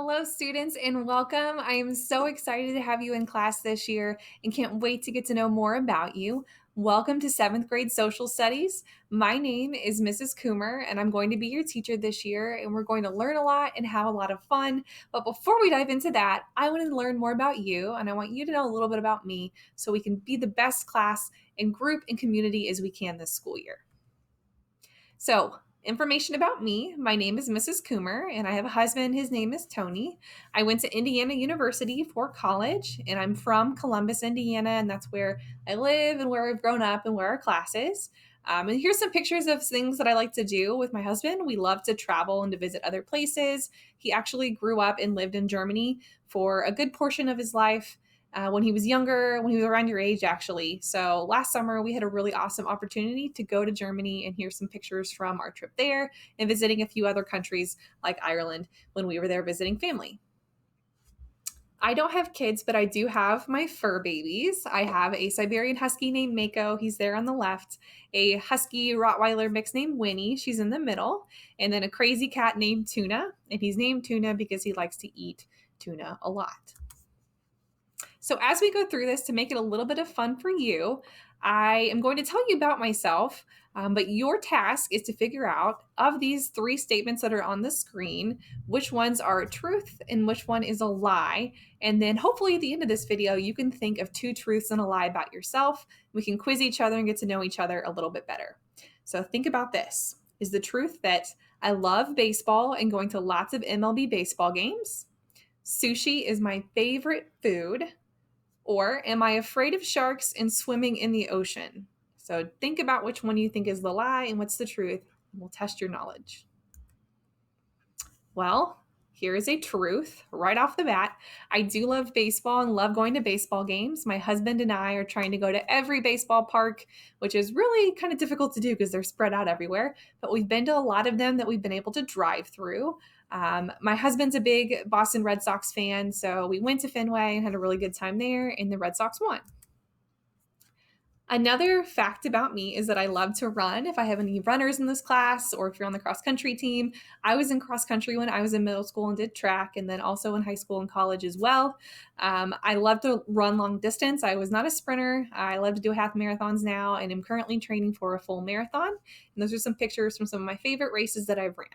Hello, students, and welcome. I am so excited to have you in class this year and can't wait to get to know more about you. Welcome to seventh grade social studies. My name is Mrs. Coomer, and I'm going to be your teacher this year, and we're going to learn a lot and have a lot of fun. But before we dive into that, I want to learn more about you, and I want you to know a little bit about me so we can be the best class and group and community as we can this school year. So, information about me. My name is Mrs. Coomer, and I have a husband. His name is Tony. I went to Indiana University for college, and I'm from Columbus, Indiana, and that's where I live and where I've grown up and where our class is. And here's some pictures of things that I like to do with my husband. We love to travel and to visit other places. He actually grew up and lived in Germany for a good portion of his life when he was younger, when he was around your age, actually. So last summer, we had a really awesome opportunity to go to Germany, and here's some pictures from our trip there and visiting a few other countries like Ireland when we were there visiting family. I don't have kids, but I do have my fur babies. I have a Siberian Husky named Mako. He's there on the left. A Husky Rottweiler mix named Winnie. She's in the middle. And then a crazy cat named Tuna. And he's named Tuna because he likes to eat tuna a lot. So, as we go through this to make it a little bit of fun for you, I am going to tell you about myself, but your task is to figure out of these three statements that are on the screen, which ones are truth and which one is a lie. And then, hopefully, at the end of this video, you can think of two truths and a lie about yourself. We can quiz each other and get to know each other a little bit better. So, think about this. Is the truth that I love baseball and going to lots of MLB baseball games? Sushi is my favorite food. Or am I afraid of sharks and swimming in the ocean? So think about which one you think is the lie and what's the truth, and we'll test your knowledge. Well, here is a truth right off the bat. I do love baseball and love going to baseball games. My husband and I are trying to go to every baseball park, which is really kind of difficult to do because they're spread out everywhere. But we've been to a lot of them that we've been able to drive through. My husband's a big Boston Red Sox fan, so we went to Fenway and had a really good time there, and the Red Sox won. Another fact about me is that I love to run. If I have any runners in this class, or if you're on the cross country team, I was in cross country when I was in middle school and did track, and then also in high school and college as well. I love to run long distance. I was not a sprinter. I love to do half marathons now, and I'm currently training for a full marathon. And those are some pictures from some of my favorite races that I've ran.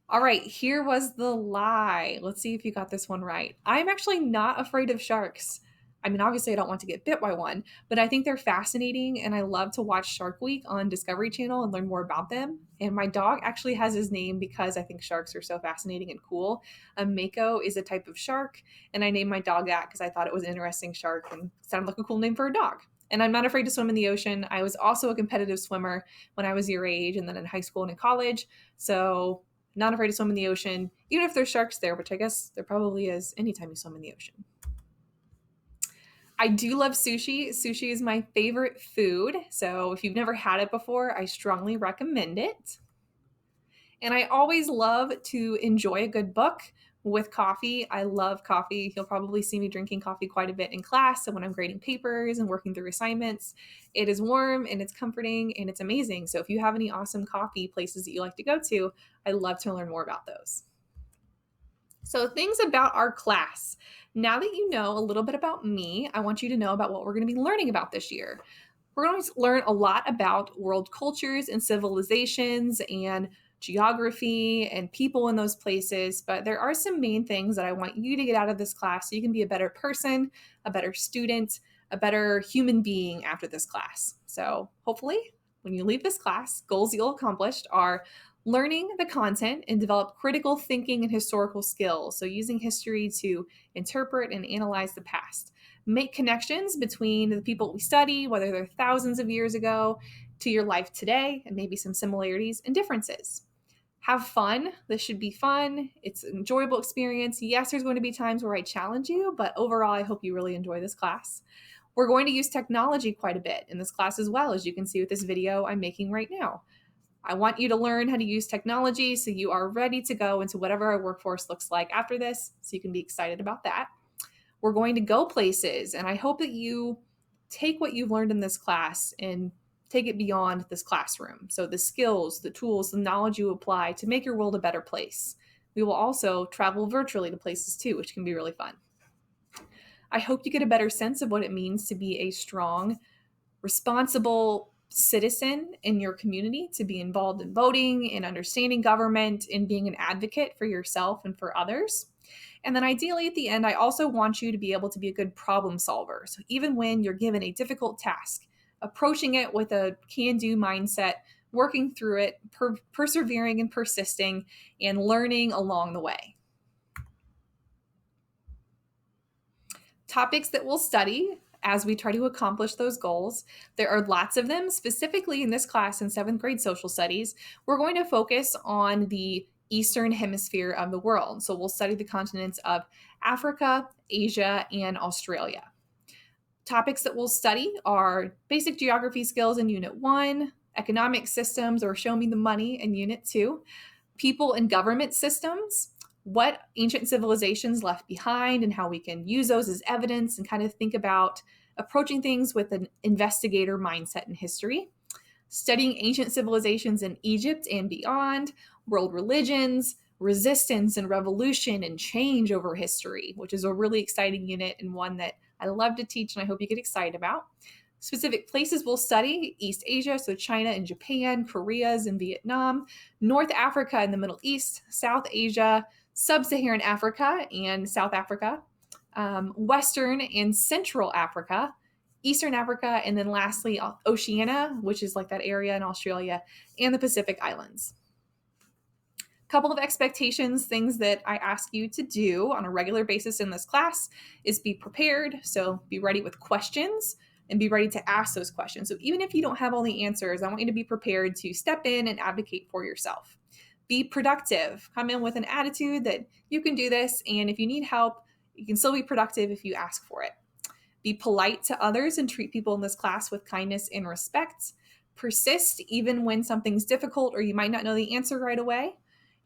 All right, here was the lie. Let's see if you got this one right. I'm actually not afraid of sharks. I mean, obviously, I don't want to get bit by one, but I think they're fascinating, and I love to watch Shark Week on Discovery Channel and learn more about them. And my dog actually has his name because I think sharks are so fascinating and cool. A mako is a type of shark, and I named my dog that because I thought it was an interesting shark and sounded like a cool name for a dog. And I'm not afraid to swim in the ocean. I was also a competitive swimmer when I was your age and then in high school and in college. So not afraid to swim in the ocean, even if there's sharks there, which I guess there probably is anytime you swim in the ocean. I do love sushi. Sushi is my favorite food. So if you've never had it before, I strongly recommend it. And I always love to enjoy a good book with coffee. I love coffee. You'll probably see me drinking coffee quite a bit in class. So when I'm grading papers and working through assignments, it is warm and it's comforting and it's amazing. So if you have any awesome coffee places that you like to go to, I love to learn more about those. So, things about our class. Now that you know a little bit about me, I want you to know about what we're going to be learning about this year. We're going to learn a lot about world cultures and civilizations and geography and people in those places, but there are some main things that I want you to get out of this class so you can be a better person, a better student, a better human being after this class. So, hopefully, when you leave this class, goals you'll accomplish are learning the content and develop critical thinking and historical skills. So, using history to interpret and analyze the past. Make connections between the people we study, whether they're thousands of years ago, to your life today, and maybe some similarities and differences. Have fun. This should be fun. It's an enjoyable experience. Yes, there's going to be times where I challenge you, but overall, I hope you really enjoy this class. We're going to use technology quite a bit in this class as well, as you can see with this video I'm making right now. I want you to learn how to use technology so you are ready to go into whatever our workforce looks like after this, so you can be excited about that. We're going to go places, and I hope that you take what you've learned in this class and take it beyond this classroom. So the skills, the tools, the knowledge you apply to make your world a better place. We will also travel virtually to places too, which can be really fun. I hope you get a better sense of what it means to be a strong, responsible citizen in your community, to be involved in voting, in understanding government, in being an advocate for yourself and for others. And then ideally at the end, I also want you to be able to be a good problem solver. So even when you're given a difficult task, approaching it with a can do mindset, working through it, persevering and persisting, and learning along the way. Topics that we'll study as we try to accomplish those goals. There are lots of them. Specifically in this class in 7th grade social studies, we're going to focus on the eastern hemisphere of the world. So we'll study the continents of Africa, Asia, and Australia. Topics that we'll study are basic geography skills in Unit 1, economic systems or show me the money in Unit 2, people and government systems, what ancient civilizations left behind and how we can use those as evidence and kind of think about approaching things with an investigator mindset in history, studying ancient civilizations in Egypt and beyond, world religions, resistance and revolution and change over history, which is a really exciting unit and one that I love to teach and I hope you get excited about. Specific places we'll study: East Asia, so China and Japan, Koreas and Vietnam, North Africa and the Middle East, South Asia, Sub-Saharan Africa and South Africa, Western and Central Africa, Eastern Africa, and then lastly, Oceania, which is like that area in Australia, and the Pacific Islands. Couple of expectations, things that I ask you to do on a regular basis in this class is be prepared. So be ready with questions and be ready to ask those questions. So even if you don't have all the answers, I want you to be prepared to step in and advocate for yourself. Be productive. Come in with an attitude that you can do this, and if you need help, you can still be productive if you ask for it. Be polite to others and treat people in this class with kindness and respect. Persist even when something's difficult or you might not know the answer right away.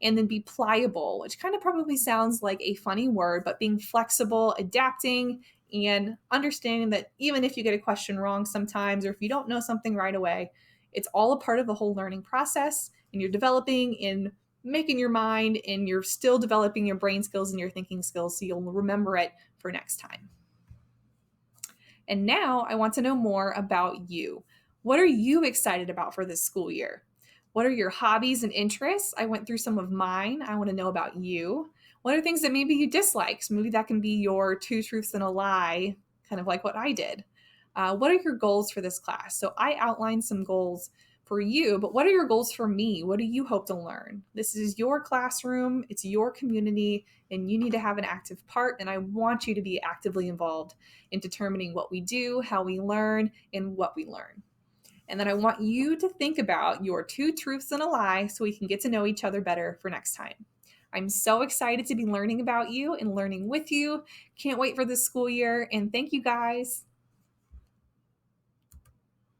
And then be pliable, which kind of probably sounds like a funny word, but being flexible, adapting, and understanding that even if you get a question wrong sometimes, or if you don't know something right away, it's all a part of the whole learning process, and you're developing in making your mind, and you're still developing your brain skills and your thinking skills so you'll remember it for next time. And now I want to know more about you. What are you excited about for this school year? What are your hobbies and interests? I went through some of mine. I want to know about you. What are things that maybe you dislike? So maybe that can be your 2 truths and a lie, kind of like what I did. What are your goals for this class? So I outlined some goals for you, but what are your goals for me? What do you hope to learn? This is your classroom, it's your community, and you need to have an active part, and I want you to be actively involved in determining what we do, how we learn, and what we learn. And then I want you to think about your 2 truths and a lie so we can get to know each other better for next time. I'm so excited to be learning about you and learning with you. Can't wait for this school year, and thank you guys.